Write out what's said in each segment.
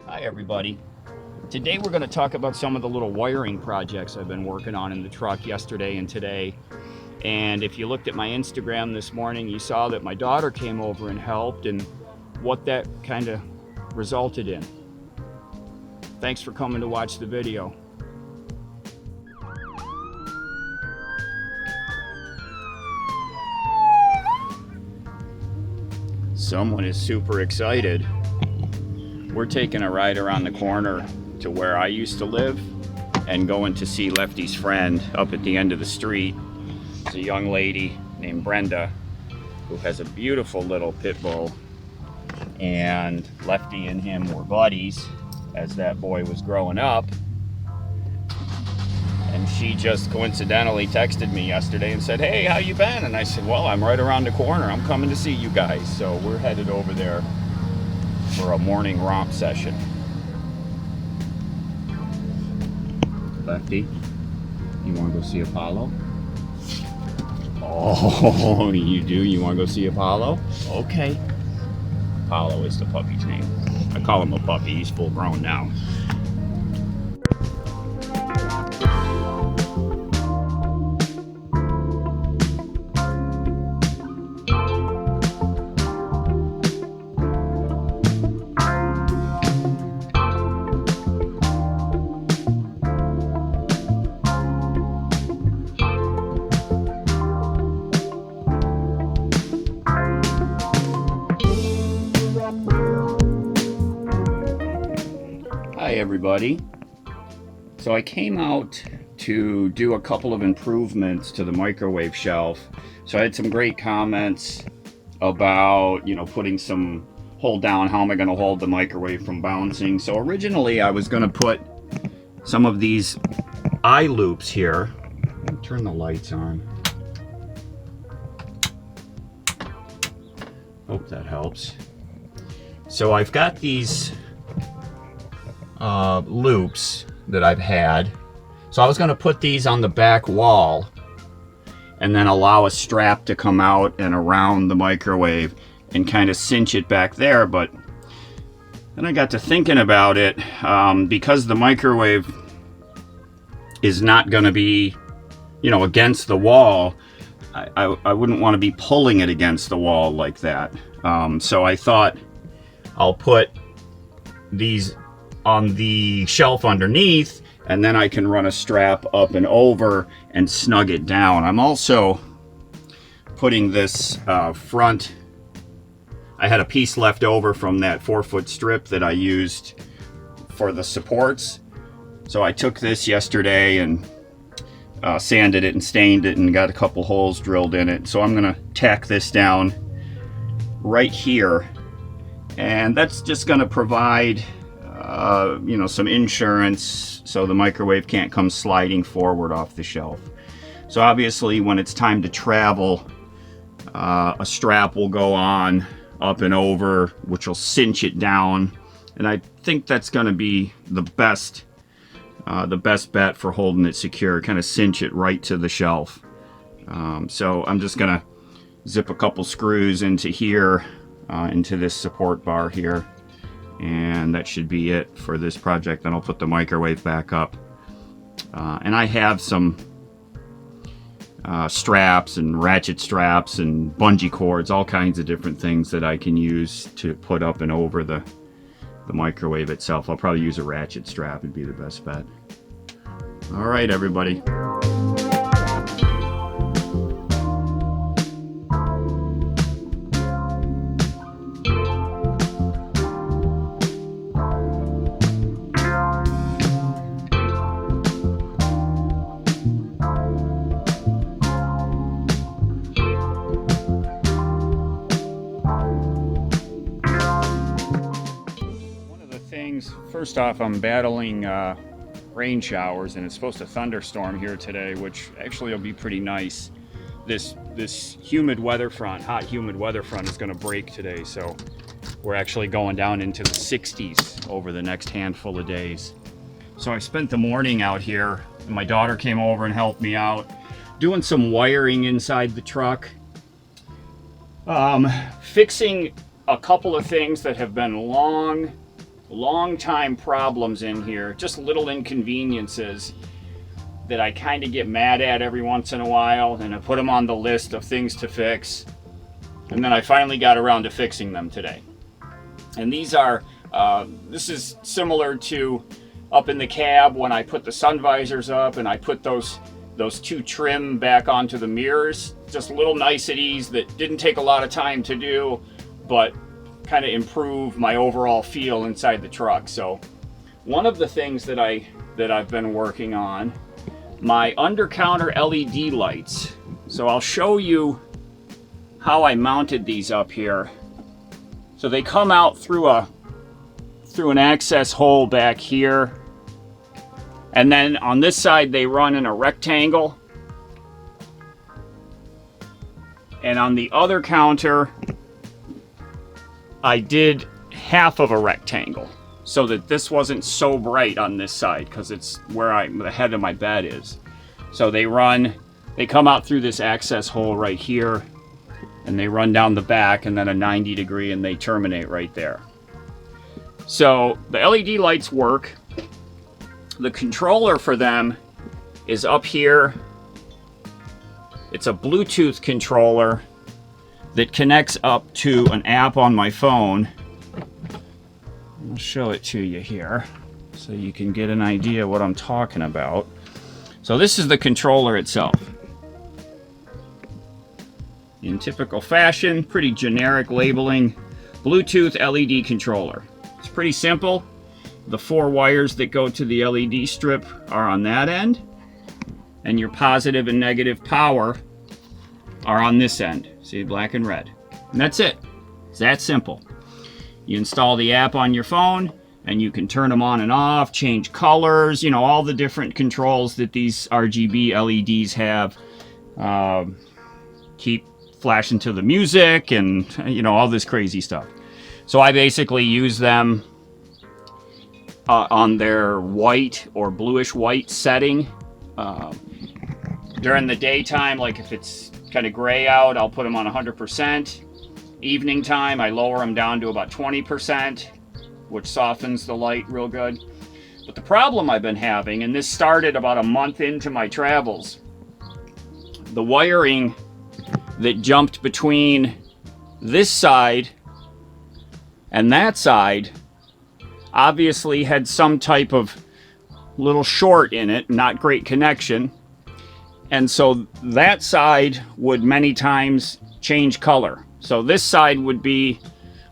Hi everybody. Today we're going to talk about some of the little wiring projects I've been working on in the truck yesterday and today. And if you looked at my Instagram this morning, you saw that my daughter came over and helped and what that kind of resulted in. Thanks for coming to watch the video. Someone is super excited. We're taking a ride around the corner to where I used to live and going to see Lefty's friend up at the end of the street. It's a young lady named Brenda who has a beautiful little pit bull, and Lefty and him were buddies as that boy was growing up. And she just coincidentally texted me yesterday and said, "Hey, how you been?" And I said, "Well, I'm right around the corner. I'm coming to see you guys." So we're headed over there for a morning romp session. Lefty, you want to go see Apollo? Oh, you do? You want to go see Apollo? Okay. Apollo is the puppy's name. I call him a puppy. He's full grown now. Hi everybody. So I came out to do a couple of improvements to the microwave shelf. So I had some great comments about, putting some hold down, how am I going to hold the microwave from bouncing. So originally I was going to put some of these eye loops here. Let me turn the lights on. Hope that helps. So I've got these loops that I've had. So I was going to put these on the back wall and then allow a strap to come out and around the microwave and kind of cinch it back there. But then I got to thinking about it, because the microwave is not going to be, against the wall. I wouldn't want to be pulling it against the wall like that. So I thought I'll put these on the shelf underneath, and then I can run a strap up and over and snug it down. I'm also putting this front, I had a piece left over from that 4-foot strip that I used for the supports. So I took this yesterday and sanded it and stained it and got a couple holes drilled in it. So I'm gonna tack this down right here, and that's just gonna provide some insurance so the microwave can't come sliding forward off the shelf. So obviously when it's time to travel, a strap will go on up and over, which will cinch it down. And I think that's going to be the best bet for holding it secure, kind of cinch it right to the shelf. So I'm just going to zip a couple screws into here, into this support bar here. And that should be it for this project. Then I'll put the microwave back up. And I have some straps and ratchet straps and bungee cords, all kinds of different things that I can use to put up and over the microwave itself. I'll probably use a ratchet strap, would be the best bet. All right, everybody. First off, I'm battling rain showers, and it's supposed to thunderstorm here today, which actually will be pretty nice. This humid weather front, hot humid weather front, is going to break today, so we're actually going down into the 60s over the next handful of days. So I spent the morning out here, and my daughter came over and helped me out doing some wiring inside the truck, fixing a couple of things that have been long long time problems in here, just little inconveniences that I kind of get mad at every once in a while, and I put them on the list of things to fix. And then I finally got around to fixing them today. And these are, this is similar to up in the cab when I put the sun visors up and I put those two trim back onto the mirrors. Just little niceties that didn't take a lot of time to do, but kind of improve my overall feel inside the truck. So one of the things that I've been working on, my under counter LED lights. So I'll show you how I mounted these up here. So they come out through an access hole back here, and then on this side they run in a rectangle, and on the other counter I did half of a rectangle so that this wasn't so bright on this side, because it's where the head of my bed is. So they come out through this access hole right here, and they run down the back, and then a 90 degree, and they terminate right there. So the LED lights work. The controller for them is up here. It's a Bluetooth controller that connects up to an app on my phone. I'll show it to you here so you can get an idea what I'm talking about. So this is the controller itself. In typical fashion, pretty generic labeling, Bluetooth LED controller. It's pretty simple. The 4 wires that go to the LED strip are on that end, and your positive and negative power are on this end. See, black and red. And that's it. It's that simple. You install the app on your phone, and you can turn them on and off, change colors, you know, all the different controls that these RGB LEDs have. Keep flashing to the music and, you know, all this crazy stuff. So I basically use them on their white or bluish white setting. During the daytime, like if it's kind of gray out, I'll put them on 100%. Evening time, I lower them down to about 20%, which softens the light real good. But the problem I've been having, and this started about a month into my travels, the wiring that jumped between this side and that side obviously had some type of little short in it, not great connection. And so that side would many times change color. So this side would be,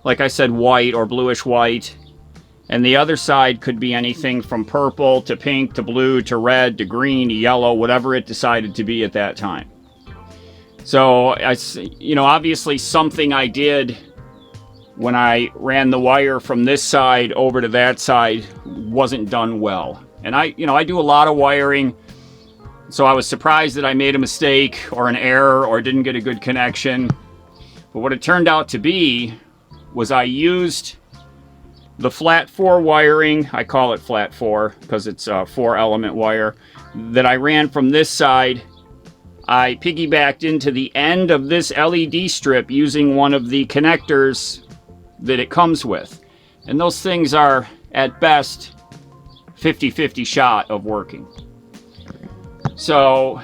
like I said, white or bluish white. And the other side could be anything from purple to pink to blue to red to green to yellow, whatever it decided to be at that time. So, you know, obviously something I did when I ran the wire from this side over to that side wasn't done well. And I do a lot of wiring, so I was surprised that I made a mistake or an error or didn't get a good connection. But what it turned out to be was I used the flat 4 wiring, I call it flat 4 because it's a 4-element wire, that I ran from this side. I piggybacked into the end of this LED strip using one of the connectors that it comes with. And those things are, at best, 50-50 shot of working. So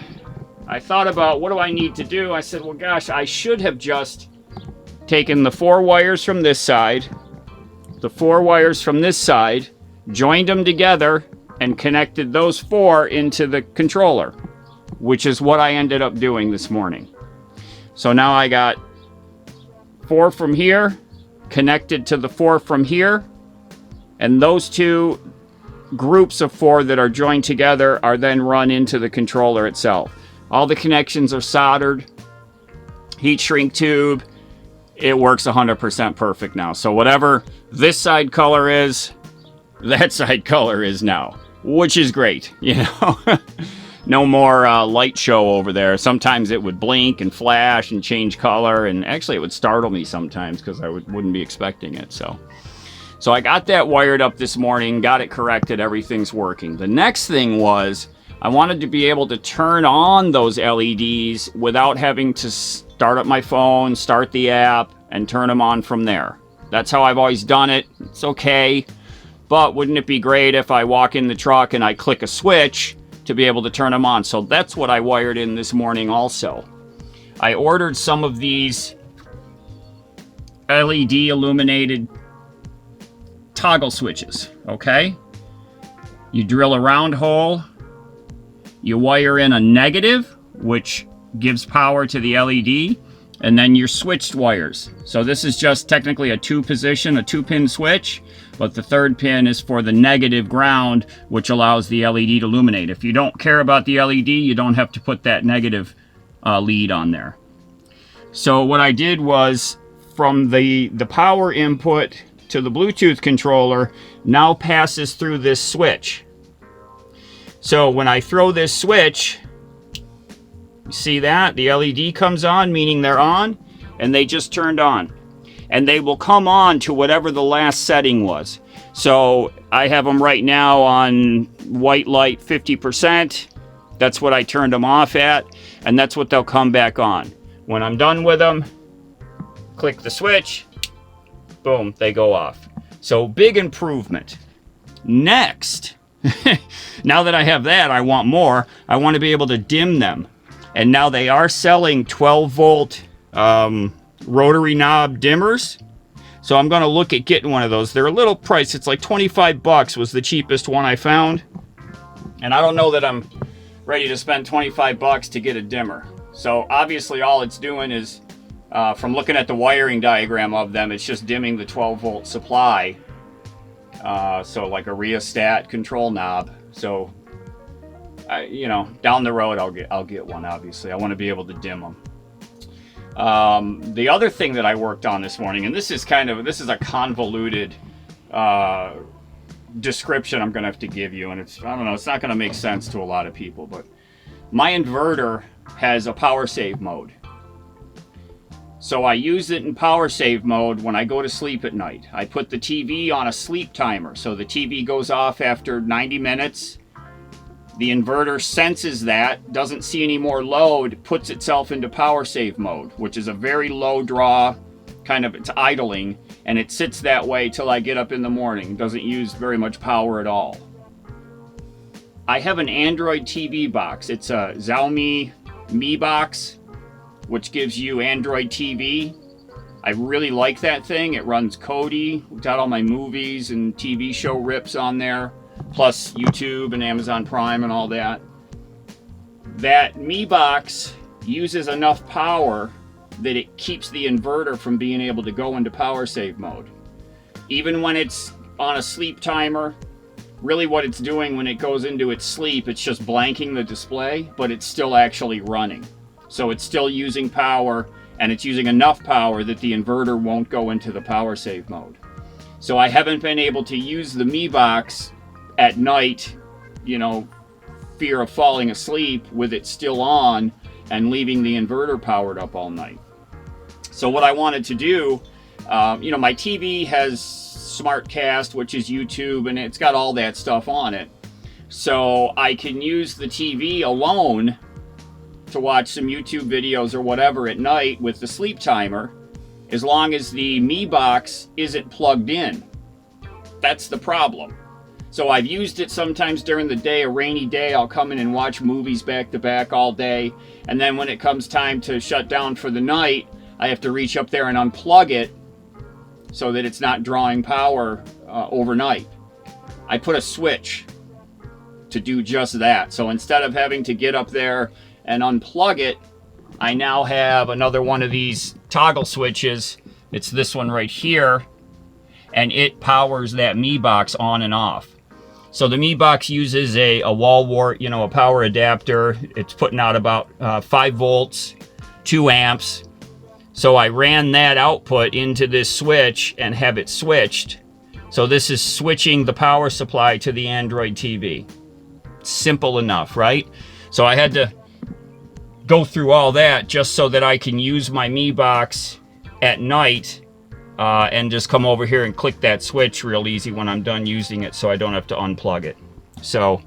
I thought about, what do I need to do? I said, well, gosh, I should have just taken the 4 wires from this side, the 4 wires from this side, joined them together, and connected those 4 into the controller, which is what I ended up doing this morning. So now I got 4 from here, connected to the 4 from here, and those 2 groups of 4 that are joined together are then run into the controller itself. All the connections are soldered, heat shrink tube. It works 100% perfect now. So whatever this side color is, that side color is now, which is great, you know. No more light show over there. Sometimes it would blink and flash and change color, and actually it would startle me sometimes because I wouldn't be expecting it. So I got that wired up this morning, got it corrected, everything's working. The next thing was I wanted to be able to turn on those LEDs without having to start up my phone, start the app, and turn them on from there. That's how I've always done it. It's okay. But wouldn't it be great if I walk in the truck and I click a switch to be able to turn them on? So that's what I wired in this morning also. I ordered some of these LED illuminated toggle switches, okay? You drill a round hole, you wire in a negative, which gives power to the LED, and then your switched wires. So this is just technically a two-pin switch, but the third pin is for the negative ground, which allows the LED to illuminate. If you don't care about the LED, you don't have to put that negative lead on there. So what I did was, from the power input to the Bluetooth controller, now passes through this switch. So when I throw this switch, you see that? The LED comes on, meaning they're on, and they just turned on. And they will come on to whatever the last setting was. So I have them right now on white light 50%. That's what I turned them off at, and that's what they'll come back on. When I'm done with them, click the switch, boom, they go off. So big improvement. Next, now that I have that, I want more. I want to be able to dim them. And now they are selling 12 volt rotary knob dimmers. So I'm going to look at getting one of those. They're a little priced. It's like 25 bucks was the cheapest one I found. And I don't know that I'm ready to spend 25 bucks to get a dimmer. So obviously all it's doing is, from looking at the wiring diagram of them, it's just dimming the 12 volt supply. So like a rheostat control knob. So, you know, down the road I'll get one, obviously. I want to be able to dim them. The other thing that I worked on this morning, and this is a convoluted description I'm going to have to give you, and I don't know, it's not going to make sense to a lot of people, but my inverter has a power save mode. So I use it in power save mode when I go to sleep at night. I put the TV on a sleep timer, so the TV goes off after 90 minutes. The inverter senses that, doesn't see any more load, puts itself into power save mode, which is a very low draw, it's idling, and it sits that way till I get up in the morning. Doesn't use very much power at all. I have an Android TV box. It's a Xiaomi Mi Box, which gives you Android TV. I really like that thing. It runs Kodi. We've got all my movies and TV show rips on there, plus YouTube and Amazon Prime and all that. That Mi Box uses enough power that it keeps the inverter from being able to go into power save mode. Even when it's on a sleep timer, really what it's doing when it goes into its sleep, it's just blanking the display, but it's still actually running. So it's still using power, and it's using enough power that the inverter won't go into the power save mode. So I haven't been able to use the Mi Box at night, fear of falling asleep with it still on and leaving the inverter powered up all night. So what I wanted to do, my TV has SmartCast, which is YouTube, and it's got all that stuff on it. So I can use the TV alone to watch some YouTube videos or whatever at night with the sleep timer, as long as the Mi Box isn't plugged in. That's the problem. So I've used it sometimes during the day, a rainy day, I'll come in and watch movies back to back all day, and then when it comes time to shut down for the night, I have to reach up there and unplug it so that it's not drawing power overnight. I put a switch to do just that. So instead of having to get up there and unplug it, I now have another one of these toggle switches. It's this one right here, and it powers that Mi Box on and off. So the Mi Box uses a wall wart, a power adapter. It's putting out about 5 volts, 2 amps. So I ran that output into this switch and have it switched. So this is switching the power supply to the Android TV. Simple enough, right? So I had to go through all that just so that I can use my Mi Box at night and just come over here and click that switch real easy when I'm done using it, so I don't have to unplug it. So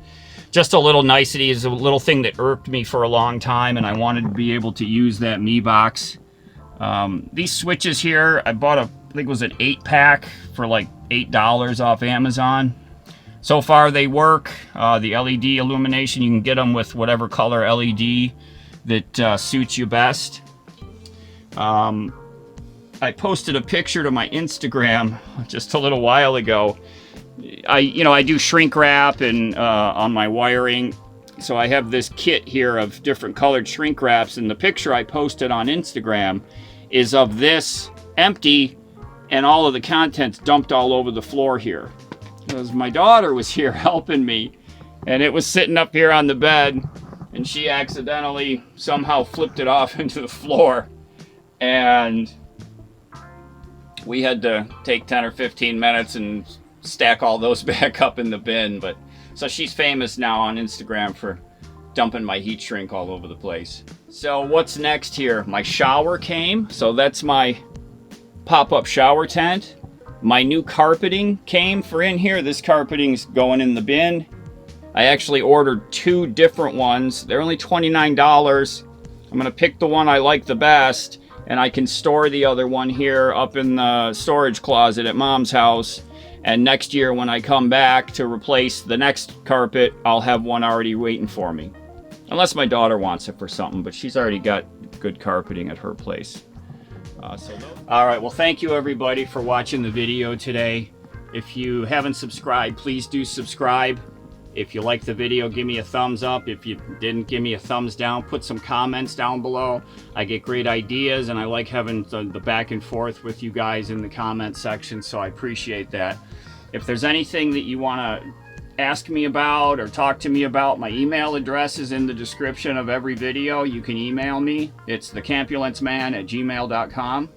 just a little nicety, is a little thing that irked me for a long time, and I wanted to be able to use that Mi Box. These switches here, I bought I think it was an 8-pack for like $8 off Amazon. So far they work. The LED illumination, you can get them with whatever color LED that suits you best. I posted a picture to my Instagram just a little while ago. I do shrink wrap and on my wiring. So I have this kit here of different colored shrink wraps, and the picture I posted on Instagram is of this empty and all of the contents dumped all over the floor here. Because my daughter was here helping me, and it was sitting up here on the bed, and she accidentally somehow flipped it off into the floor, and we had to take 10 or 15 minutes and stack all those back up in the bin. But so she's famous now on Instagram for dumping my heat shrink all over the place. So what's next here? My shower came, so that's my pop-up shower tent. My new carpeting came for in here. This carpeting's going in the bin. I actually ordered 2 different ones. They're only $29. I'm gonna pick the one I like the best, and I can store the other one here up in the storage closet at Mom's house. And next year when I come back to replace the next carpet, I'll have one already waiting for me. Unless my daughter wants it for something, but she's already got good carpeting at her place. All right, well, thank you everybody for watching the video today. If you haven't subscribed, please do subscribe. If you like the video, give me a thumbs up. If you didn't, give me a thumbs down. Put some comments down below. I get great ideas, and I like having the back and forth with you guys in the comment section, so I appreciate that. If there's anything that you want to ask me about or talk to me about, my email address is in the description of every video. You can email me. It's thecampulancement@gmail.com.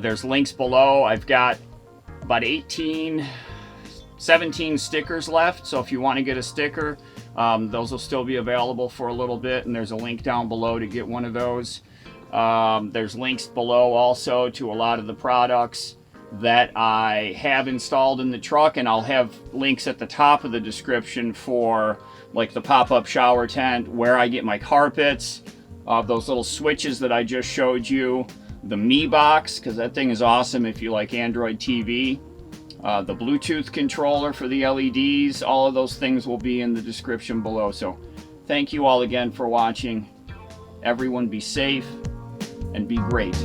There's links below. I've got about 17 stickers left, so if you want to get a sticker, those will still be available for a little bit, and there's a link down below to get one of those. There's links below also to a lot of the products that I have installed in the truck, and I'll have links at the top of the description for like the pop-up shower tent, where I get my carpets, those little switches that I just showed you, the Mi box, because that thing is awesome if you like Android TV, the Bluetooth controller for the LEDs. All of those things will be in the description below. So thank you all again for watching. Everyone be safe and be great.